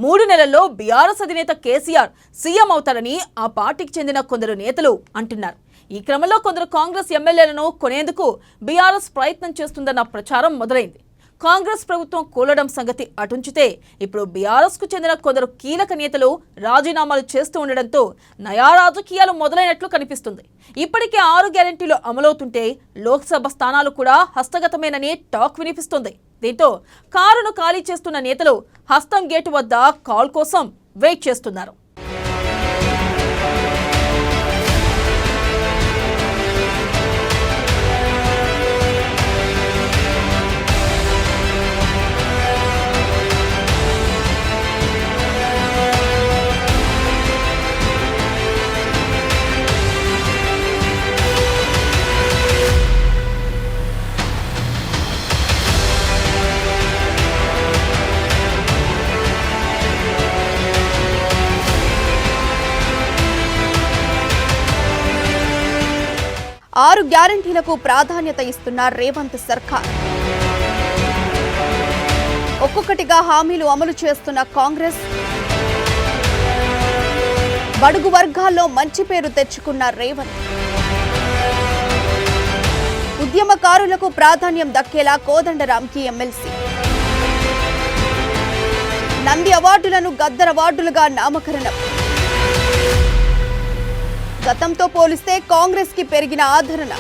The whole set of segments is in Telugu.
3 నెలల్లో బీఆర్ఎస్ అధినేత కేసీఆర్ సీఎం అవుతారని ఆ పార్టీకి చెందిన కొందరు నేతలు అంటున్నారు. ఈ క్రమంలో కొందరు కాంగ్రెస్ ఎమ్మెల్యేలను కొనేందుకు బీఆర్ఎస్ ప్రయత్నం చేస్తుందన్న ప్రచారం మొదలైంది. కాంగ్రెస్ ప్రభుత్వం కూలడం సంగతి అటుంచితే ఇప్పుడు బీఆర్ఎస్ కు చెందిన కొందరు కీలక నేతలు రాజీనామాలు చేస్తూ ఉండడంతో నయా రాజకీయాలు మొదలైనట్లు కనిపిస్తుంది. ఇప్పటికే 6 గ్యారెంటీలు అమలవుతుంటే లోక్సభ స్థానాలు కూడా హస్తగతమేనని టాక్ వినిపిస్తుంది. దీంతో కారును ఖాళీ చేస్తున్న నేతలు హస్తం గేటు వద్ద కాల్ కోసం వెయిట్ చేస్తున్నారు. ఆరు గ్యారెంటీలకు ప్రాధాన్యత ఇస్తున్న రేవంత్ సర్కార్, ఒక్కొక్కటిగా హామీలు అమలు చేస్తున్న కాంగ్రెస్, బడుగు వర్గాల్లో మంచి పేరు తెచ్చుకున్న రేవంత్, ఉద్యమకారులకు ప్రాధాన్యం దక్కేలా కోదండరాంకి ఎమ్మెల్సీ, నంది అవార్డులను గద్దర్ అవార్డులుగా నామకరణం. గతంతో పోలిస్తే కాంగ్రెస్ కి పెరిగిన ఆదరణ.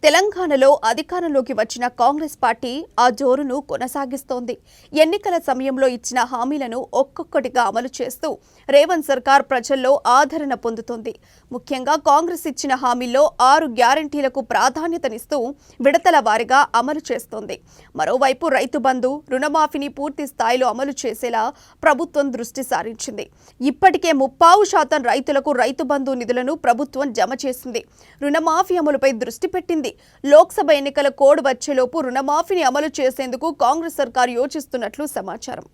తెలంగాణలో అధికారంలోకి వచ్చిన కాంగ్రెస్ పార్టీ ఆ జోరును కొనసాగిస్తోంది. ఎన్నికల సమయంలో ఇచ్చిన హామీలను ఒక్కొక్కటిగా అమలు చేస్తూ రేవంత్ సర్కార్ ప్రజల్లో ఆదరణ పొందుతోంది. ముఖ్యంగా కాంగ్రెస్ ఇచ్చిన హామీల్లో 6 గ్యారెంటీలకు ప్రాధాన్యతనిస్తూ విడతల వారీగా అమలు చేస్తోంది. మరోవైపు రైతు బంధు, రుణమాఫీని పూర్తి స్థాయిలో అమలు చేసేలా ప్రభుత్వం దృష్టి సారించింది. ఇప్పటికే 30% రైతులకు రైతు బంధు నిధులను ప్రభుత్వం జమ చేసింది. రుణమాఫీ అమలుపై దృష్టి పెట్టింది. లోక్సభ ఎన్నికల కోడ్ వచ్చేలోపు రుణమాఫీని అమలు చేసేందుకు కాంగ్రెస్ సర్కార్ యోచిస్తున్నట్లు సమాచారం.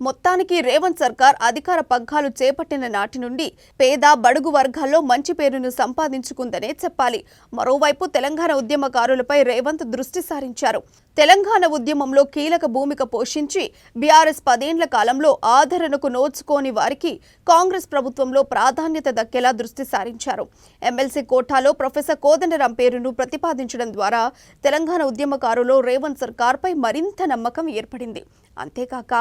మొత్తానికి రేవంత్ సర్కార్ అధికార పగ్గాలు చేపట్టిన నాటి నుండి పేద బడుగు వర్గాల్లో మంచి పేరును సంపాదించుకుందనే చెప్పాలి. మరోవైపు తెలంగాణ ఉద్యమకారులపై రేవంత్ దృష్టి సారించారు. తెలంగాణ ఉద్యమంలో కీలక భూమిక పోషించి బీఆర్ఎస్ 10 ఏళ్ల కాలంలో ఆదరణకు నోచుకోని వారికి కాంగ్రెస్ ప్రభుత్వంలో ప్రాధాన్యత దక్కేలా దృష్టి సారించారు. ఎమ్మెల్సీ కోటాలో ప్రొఫెసర్ కోదండరాం పేరును ప్రతిపాదించడం ద్వారా తెలంగాణ ఉద్యమకారులు రేవంత్ సర్కార్పై మరింత నమ్మకం ఏర్పడింది. అంతేకాక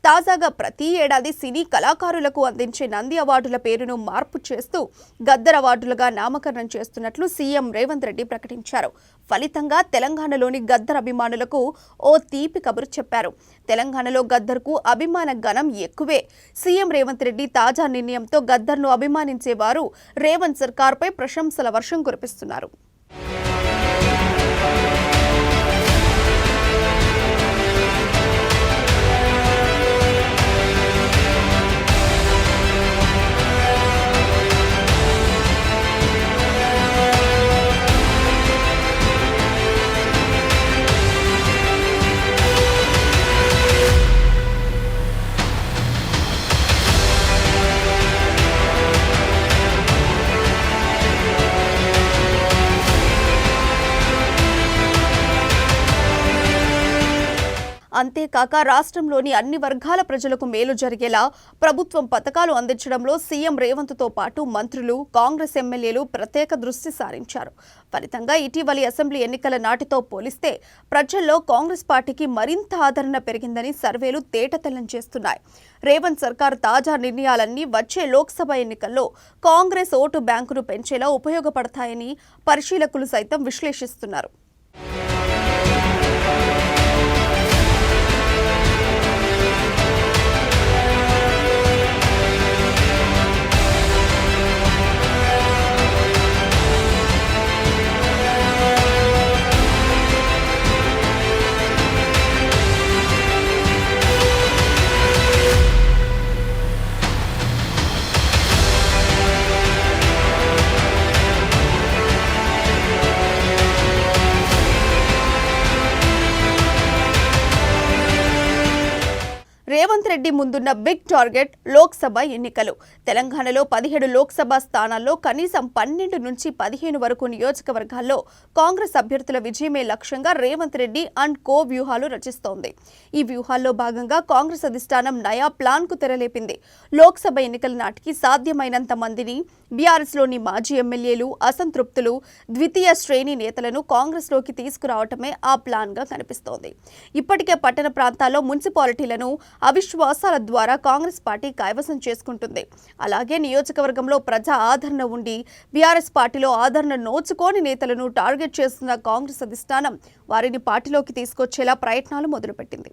తాజాగా ప్రతి ఏడాది సినీ కళాకారులకు అందించే నంది అవార్డుల పేరును మార్పు చేస్తూ గద్దర్ అవార్డులుగా నామకరణం చేస్తున్నట్లు సీఎం రేవంత్ రెడ్డి ప్రకటించారు. ఫలితంగా తెలంగాణలోని గద్దర్ అభిమానులకు ఓ తీపి కబురు చెప్పారు. తెలంగాణలో గద్దర్కు అభిమాన గణం ఎక్కువే. సీఎం రేవంత్ రెడ్డి తాజా నిర్ణయంతో గద్దర్ను అభిమానించేవారు రేవంత్ సర్కార్పై ప్రశంసల వర్షం కురిపిస్తున్నారు. అంతేకాక రాష్ట్రంలోని అన్ని వర్గాల ప్రజలకు మేలు జరిగేలా ప్రభుత్వం పథకాలు అందించడంలో సీఎం రేవంత్తో పాటు మంత్రులు, కాంగ్రెస్ ఎమ్మెల్యేలు ప్రత్యేక దృష్టి సారించారు. ఫలితంగా ఇటీవలి అసెంబ్లీ ఎన్నికల నాటితో పోలిస్తే ప్రజల్లో కాంగ్రెస్ పార్టీకి మరింత ఆదరణ పెరిగిందని సర్వేలు తేటతెల్లం చేస్తున్నాయి. రేవంత్ సర్కార్ తాజా నిర్ణయాలన్నీ వచ్చే లోక్సభ ఎన్నికల్లో కాంగ్రెస్ ఓటు బ్యాంకును పెంచేలా ఉపయోగపడతాయని పరిశీలకులు సైతం విశ్లేషిస్తున్నారు. రేవంత్ రెడ్డి ముందున్న బిగ్ టార్గెట్ లోక్సభ ఎన్నికలు. తెలంగాణలో 17 లోక్సభ స్థానాల్లో కనీసం 12 నుంచి 15 వరకు నియోజకవర్గాల్లో కాంగ్రెస్ అభ్యర్థుల విజయమే లక్ష్యంగా రేవంత్ రెడ్డి అండ్ కో వ్యూహాలు రచిస్తోంది. ఈ వ్యూహాల్లో భాగంగా కాంగ్రెస్ అధిష్టానం నయా ప్లాన్ కు తెరలేపింది. లోక్సభ ఎన్నికల నాటికి సాధ్యమైనంత మందిని బీఆర్ఎస్లోని మాజీ ఎమ్మెల్యేలు, అసంతృప్తులు, ద్వితీయ శ్రేణి నేతలను కాంగ్రెస్లోకి తీసుకురావటమే ఆ ప్లాన్ గా కనిపిస్తోంది. ఇప్పటికే పట్టణ ప్రాంతాల్లో మున్సిపాలిటీలను అవిశ్వాసాల ద్వారా కాంగ్రెస్ పార్టీ కైవసం చేసుకుంటుంది. అలాగే నియోజకవర్గంలో ప్రజా ఆదరణ ఉండి బీఆర్ఎస్ పార్టీలో ఆదరణ నోచుకోని నేతలను టార్గెట్ చేస్తున్న కాంగ్రెస్ అధిష్టానం వారిని పార్టీలోకి తీసుకొచ్చేలా ప్రయత్నాలు మొదలుపెట్టింది.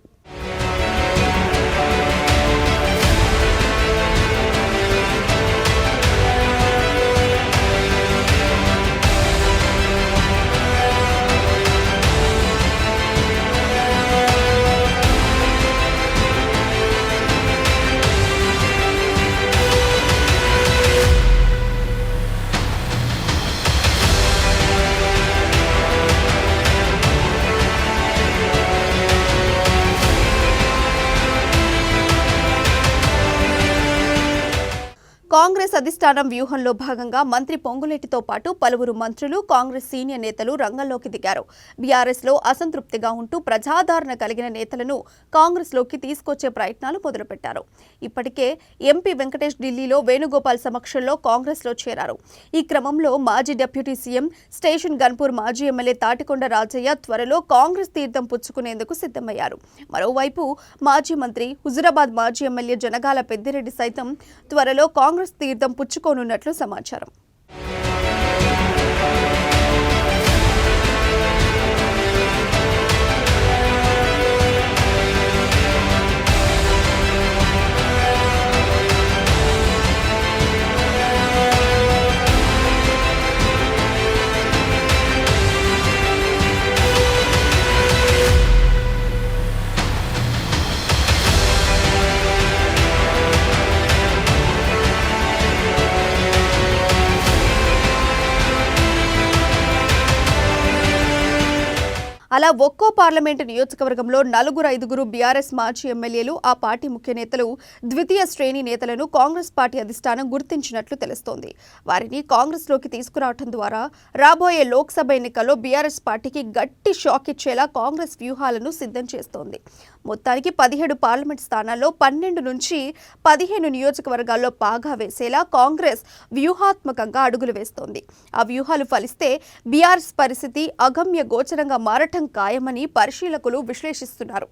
కాంగ్రెస్ అధిష్టానం వ్యూహంలో భాగంగా మంత్రి పొంగులేటితో పాటు పలువురు మంత్రులు, కాంగ్రెస్ సీనియర్ నేతలు రంగంలోకి దిగారు. బీఆర్ఎస్లో అసంతృప్తిగా ఉంటూ ప్రజాదరణ కలిగిన నేతలను కాంగ్రెస్లోకి తీసుకొచ్చే ప్రయత్నాలు మొదలుపెట్టారు. ఇప్పటికే ఎంపీ వెంకటేష్ ఢిల్లీలో వేణుగోపాల్ సమక్షంలో కాంగ్రెస్లో చేరారు. ఈ క్రమంలో మాజీ డిప్యూటీ సీఎం, స్టేషన్ గన్పూర్ మాజీ ఎమ్మెల్యే తాటికొండ రాజయ్య త్వరలో కాంగ్రెస్ తీర్థం పుచ్చుకునేందుకు సిద్ధమయ్యారు. మరోవైపు మాజీ మంత్రి, హుజురాబాద్ మాజీ ఎమ్మెల్యే జనగాల పెద్దిరెడ్డి సైతం త్వరలో కాంగ్రెస్ తీర్థం పుచ్చుకోనున్నట్లు సమాచారం. అలా ఒక్కో పార్లమెంటు నియోజకవర్గంలో 4-5 బీఆర్ఎస్ మాజీ ఎమ్మెల్యేలు, ఆ పార్టీ ముఖ్య నేతలు, ద్వితీయ శ్రేణి నేతలను కాంగ్రెస్ పార్టీ అధిష్టానం గుర్తించినట్లు తెలుస్తోంది. వారిని కాంగ్రెస్లోకి తీసుకురావడం ద్వారా రాబోయే లోక్సభ ఎన్నికల్లో బీఆర్ఎస్ పార్టీకి గట్టి షాక్ ఇచ్చేలా కాంగ్రెస్ వ్యూహాలను సిద్ధం చేస్తోంది. మొత్తానికి 17 పార్లమెంట్ స్థానాల్లో 12 నుంచి 15 నియోజకవర్గాల్లో పాగా వేసేలా కాంగ్రెస్ వ్యూహాత్మకంగా అడుగులు వేస్తోంది. ఆ వ్యూహాలు ఫలిస్తే బీఆర్ఎస్ పరిస్థితి అగమ్య గోచరంగా మారటం ఖాయమని పరిశీలకులు విశ్లేషిస్తున్నారు.